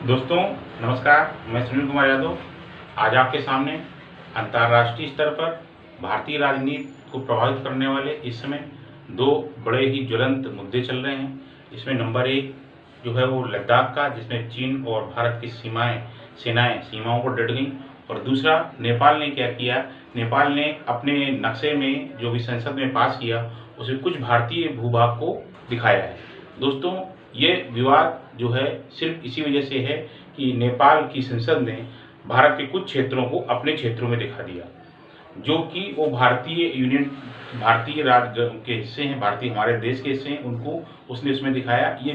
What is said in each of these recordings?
दोस्तों नमस्कार, मैं सुनील कुमार यादव आज आपके सामने अंतर्राष्ट्रीय स्तर पर भारतीय राजनीति को प्रभावित करने वाले इस समय दो बड़े ही ज्वलंत मुद्दे चल रहे हैं। इसमें नंबर एक जो है वो लद्दाख का, जिसमें चीन और भारत की सेनाएं सीमाओं पर डट गईं, और दूसरा नेपाल ने क्या किया। नेपाल ने अपने नक्शे में जो भी संसद में पास किया उसमें कुछ भारतीय भूभाग को दिखाया है। दोस्तों ये विवाद जो है सिर्फ इसी वजह से है कि नेपाल की संसद ने भारत के कुछ क्षेत्रों को अपने क्षेत्रों में दिखा दिया, जो कि वो भारतीय राज्य के हिस्से हैं, भारतीय हमारे देश के हिस्से हैं, उनको उसने उसमें दिखाया। ये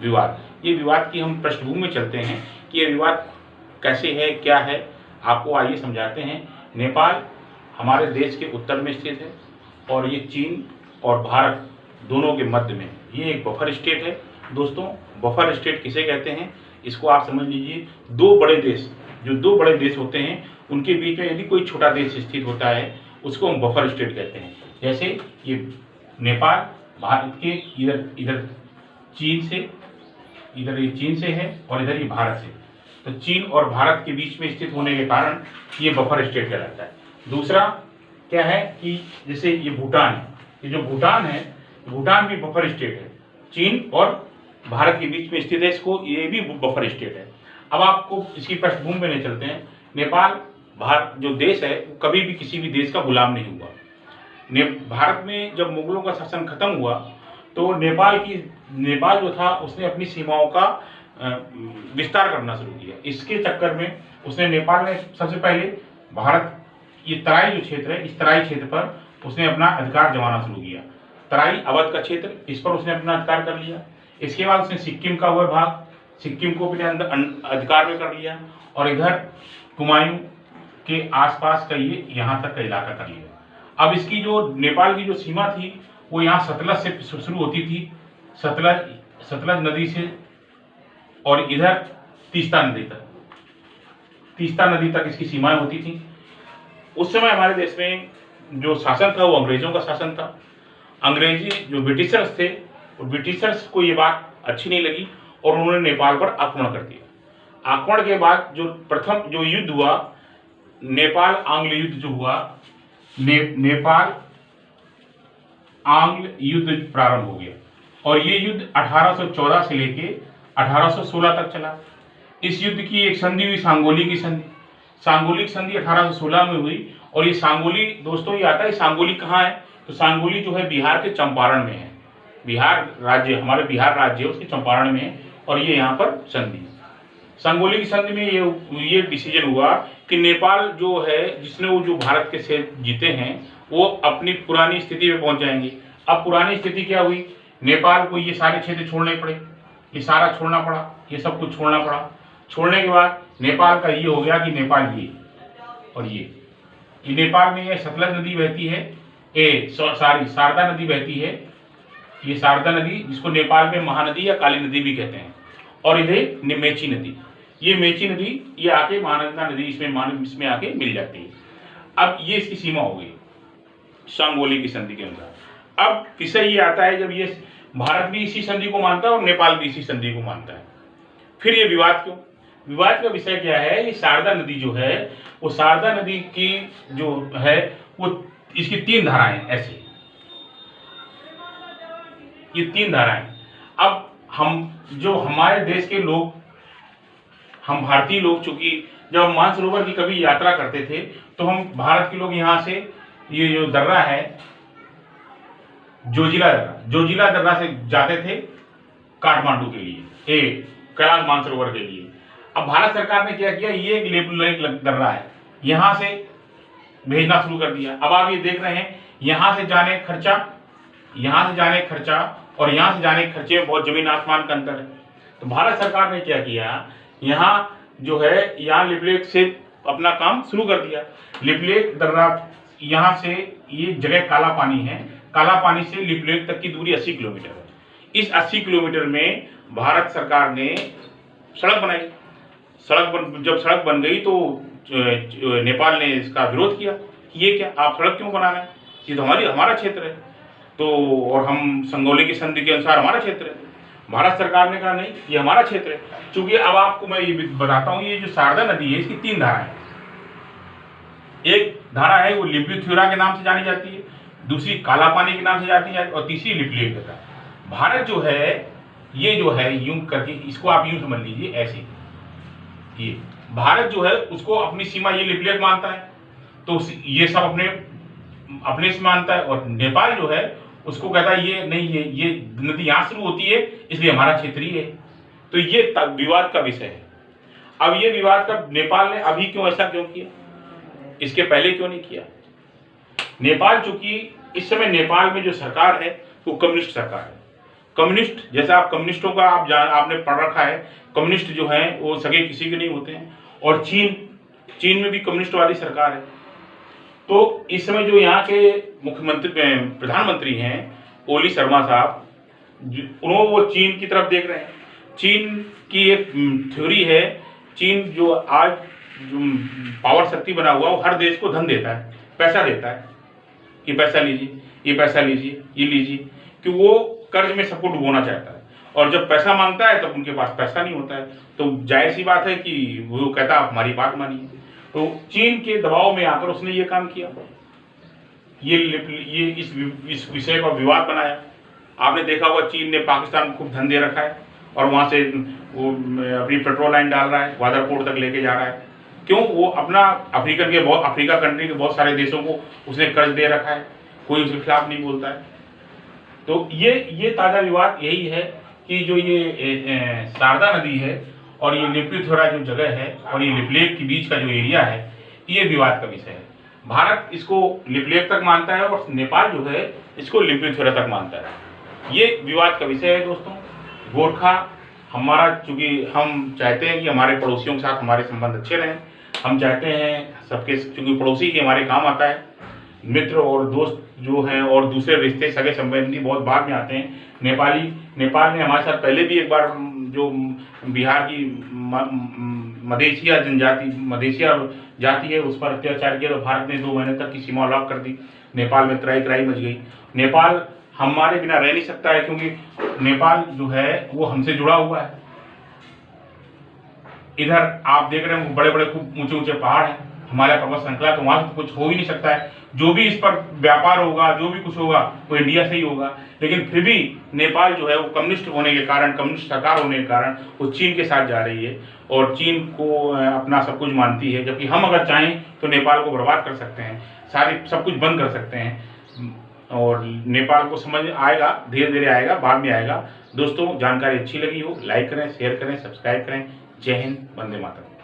विवाद की हम पृष्ठभूमि में चलते हैं कि ये विवाद कैसे है, क्या है, आपको आइए समझाते हैं। नेपाल हमारे देश के उत्तर में स्थित है और ये चीन और भारत दोनों के मध्य में ये एक बफर स्टेट है। दोस्तों बफर स्टेट किसे कहते हैं, इसको आप समझ लीजिए। दो बड़े देश होते हैं, उनके बीच में यदि कोई छोटा देश स्थित होता है उसको हम बफर स्टेट कहते हैं। जैसे ये नेपाल भारत के इधर चीन से है और इधर ये भारत से, तो चीन और भारत के बीच में स्थित होने के कारण ये बफर स्टेट कहलाता है। दूसरा क्या है कि जैसे ये भूटान है, ये जो भूटान है, भूटान भी बफर स्टेट है, चीन और भारत के बीच में स्थित है, इसको ये भी बफर स्टेट है। अब आपको इसकी पृष्ठभूमि में ले चलते हैं। नेपाल भारत जो देश है वो कभी भी किसी भी देश का गुलाम नहीं हुआ। भारत में जब मुगलों का शासन खत्म हुआ तो नेपाल जो था उसने अपनी सीमाओं का विस्तार करना शुरू किया। इसके चक्कर में नेपाल ने सबसे पहले भारत ये तराई जो क्षेत्र है, इस तराई क्षेत्र पर उसने अपना अधिकार जमाना शुरू किया। तराई अवध का क्षेत्र, इस पर उसने अपना अधिकार कर लिया। इसके बाद उसने सिक्किम का वह भाग, सिक्किम को अपने अंदर अधिकार में कर लिया, और इधर कुमायूं के आसपास का ये यहाँ तक का इलाका कर लिया। अब इसकी जो नेपाल की जो सीमा थी वो यहाँ सतलज से शुरू होती थी, सतलज नदी से, और इधर तीस्ता नदी तक इसकी सीमाएं होती थी। उस समय हमारे देश में जो शासन था वो अंग्रेजों का शासन था। अंग्रेजी जो ब्रिटिशर्स थे, ब्रिटिशर्स को ये बात अच्छी नहीं लगी और उन्होंने नेपाल पर आक्रमण कर दिया। आक्रमण के बाद जो प्रथम जो युद्ध हुआ, नेपाल आंग्ल युद्ध जो हुआ, नेपाल आंग्ल युद्ध प्रारंभ हो गया, और ये युद्ध 1814 से लेके 1816 तक चला। इस युद्ध की एक संधि हुई, सांगोलिक संधि 1816 में हुई। और ये सांगोली, दोस्तों ये आता है, सांगोली कहाँ है, तो सांगोली जो है बिहार के चंपारण में है। हमारे बिहार राज्य है उसके चंपारण में है, और ये यहाँ पर संधि, सांगोली की संधि में ये डिसीजन हुआ कि नेपाल जो है, जिसने वो जो भारत के से जीते हैं, वो अपनी पुरानी स्थिति में पहुंच जाएंगे। अब पुरानी स्थिति क्या हुई, नेपाल को ये सारे क्षेत्र छोड़ने पड़े, ये सारा छोड़ना पड़ा, ये सब कुछ छोड़ना पड़ा। छोड़ने के बाद नेपाल का ये हो गया कि नेपाल ये और ये नेपाल में ये सतलज नदी बहती है, शारदा नदी बहती है, ये शारदा नदी जिसको नेपाल में महानदी या काली नदी भी कहते हैं, और इधर मेची नदी, ये मेची नदी ये आके महानंदा नदी इसमें आके मिल जाती है। अब ये इसकी सीमा हो गई सांगोली की संधि के अनुसार। अब विषय ये आता है, जब ये भारत भी इसी संधि को मानता है और नेपाल भी इसी संधि को मानता है, फिर ये विवाद क्यों? विवाद का विषय क्या है, ये शारदा नदी जो है, वो शारदा नदी की जो है वो इसकी 3 धाराएं ऐसे, ये 3 धाराएं। अब हमारे देश के लोग, हम भारतीय लोग, चूंकि जब हम मानसरोवर की कभी यात्रा करते थे तो हम भारत के लोग यहाँ से ये जो दर्रा है जोजिला दर्रा से जाते थे काठमांडू के लिए, कैलाश मानसरोवर के लिए। अब भारत सरकार ने क्या किया, ये एक लेक दर्रा है, यहाँ से भेजना शुरू कर दिया। अब आप ये देख रहे हैं, यहाँ से जाने खर्चा और यहाँ से जाने खर्चे में बहुत जमीन आसमान का अंतर है। तो भारत सरकार ने क्या किया, यहाँ जो है, यहाँ लिपलेक से अपना काम शुरू कर दिया। लिपलेक दर्रा, यहाँ से ये जगह काला पानी है, काला पानी से लिपलेक तक की दूरी 80 किलोमीटर है। इस 80 किलोमीटर में भारत सरकार ने सड़क बनाई। जब सड़क बन गई तो नेपाल ने इसका विरोध किया कि ये क्या, आप सड़क क्यों बना रहे हैं, ये तो हमारा क्षेत्र है, तो और हम संगोली की संधि के अनुसार हमारा क्षेत्र है। भारत सरकार ने कहा नहीं, ये हमारा क्षेत्र है। चूंकि अब आपको मैं ये बताता हूँ, ये जो शारदा नदी है इसकी 3 धाराएं हैं। एक धारा है वो लिम्पिथ्यूरा के नाम से जानी जाती है, दूसरी काला पानी के नाम से जाती है और तीसरी लिपलेख। भारत जो है ये जो है यूं करके, इसको आप यूं समझ लीजिए ऐसे, ये भारत जो है उसको अपनी सीमा ये लिपलेख मानता है, तो ये सब अपने से मानता है। और नेपाल जो है उसको कहता है ये नहीं, ये नदी यहाँ शुरू होती है इसलिए हमारा क्षेत्रीय है। तो ये विवाद का विषय है। अब ये विवाद का नेपाल ने अभी क्यों ऐसा क्यों किया, इसके पहले क्यों नहीं किया? नेपाल, चूंकि इस समय नेपाल में जो सरकार है वो कम्युनिस्ट सरकार है। कम्युनिस्ट, जैसा आप कम्युनिस्टों का आपने पढ़ रखा है, कम्युनिस्ट जो हैं वो सगे किसी के नहीं होते हैं। और चीन में भी कम्युनिस्टवादी सरकार है। तो इस समय जो यहाँ के मुख्यमंत्री प्रधानमंत्री हैं ओली शर्मा साहब, उन्होंने वो चीन की तरफ देख रहे हैं। चीन की एक थ्योरी है, चीन जो आज जो पावर शक्ति बना हुआ वो हर देश को धन देता है, पैसा देता है कि पैसा लीजिए, ये पैसा लीजिए, ये लीजिए, कि वो कर्ज में सबको डुबोना चाहता है। और जब पैसा मांगता है तब उनके पास पैसा नहीं होता है, तो जाहिर सी बात है कि वो कहता है आप हमारी बात मानिए। तो चीन के दबाव में आकर उसने ये काम किया, ये इस विषय का विवाद बनाया। आपने देखा होगा चीन ने पाकिस्तान को खूब धन दे रखा है और वहाँ से वो अपनी पेट्रोल लाइन डाल रहा है, ग्वादर पोर्ट तक लेके जा रहा है। क्यों? वो अपना अफ्रीका कंट्री के बहुत सारे देशों को उसने कर्ज दे रखा है, कोई उसके खिलाफ नहीं बोलता है। तो ये ताज़ा विवाद यही है कि जो ये शारदा नदी है और ये लिम्पिथ्यूरा जो जगह है और ये लिपलेख के बीच का जो एरिया है, ये विवाद का विषय है। भारत इसको लिपलेख तक मानता है और नेपाल जो है इसको लिम्पिथ्यूरा तक मानता है। ये विवाद का विषय है दोस्तों। गोरखा हमारा, चूंकि हम चाहते हैं कि हमारे पड़ोसियों के साथ हमारे संबंध अच्छे रहें, हम चाहते हैं सबके, चूंकि पड़ोसी ही हमारे काम आता है। मित्र और दोस्त जो हैं और दूसरे रिश्ते सगे संबंधी बहुत बाद में आते हैं। नेपाल ने हमारे साथ पहले भी एक बार जो बिहार की मधेसिया जाति है उस पर अत्याचार किया, तो भारत ने 2 महीने तक की सीमा लॉक कर दी। नेपाल में त्राही मच गई। नेपाल हमारे बिना रह नहीं सकता है, क्योंकि नेपाल जो है वो हमसे जुड़ा हुआ है। इधर आप देख रहे हैं बड़े बड़े खूब ऊंचे पहाड़ हैं, हिमालय पर्वत श्रृंखला, तो वहां से कुछ हो ही नहीं सकता है। जो भी इस पर व्यापार होगा, जो भी कुछ होगा वो इंडिया से ही होगा। लेकिन फिर भी नेपाल जो है वो कम्युनिस्ट होने के कारण, कम्युनिस्ट सरकार होने के कारण वो चीन के साथ जा रही है और चीन को अपना सब कुछ मानती है। जबकि हम अगर चाहें तो नेपाल को बर्बाद कर सकते हैं, सब कुछ बंद कर सकते हैं। और नेपाल को समझ आएगा, धीरे धीरे आएगा, बाद में आएगा। दोस्तों, जानकारी अच्छी लगी हो लाइक करें, शेयर करें, सब्सक्राइब करें। जय हिंद, वंदे मातरम।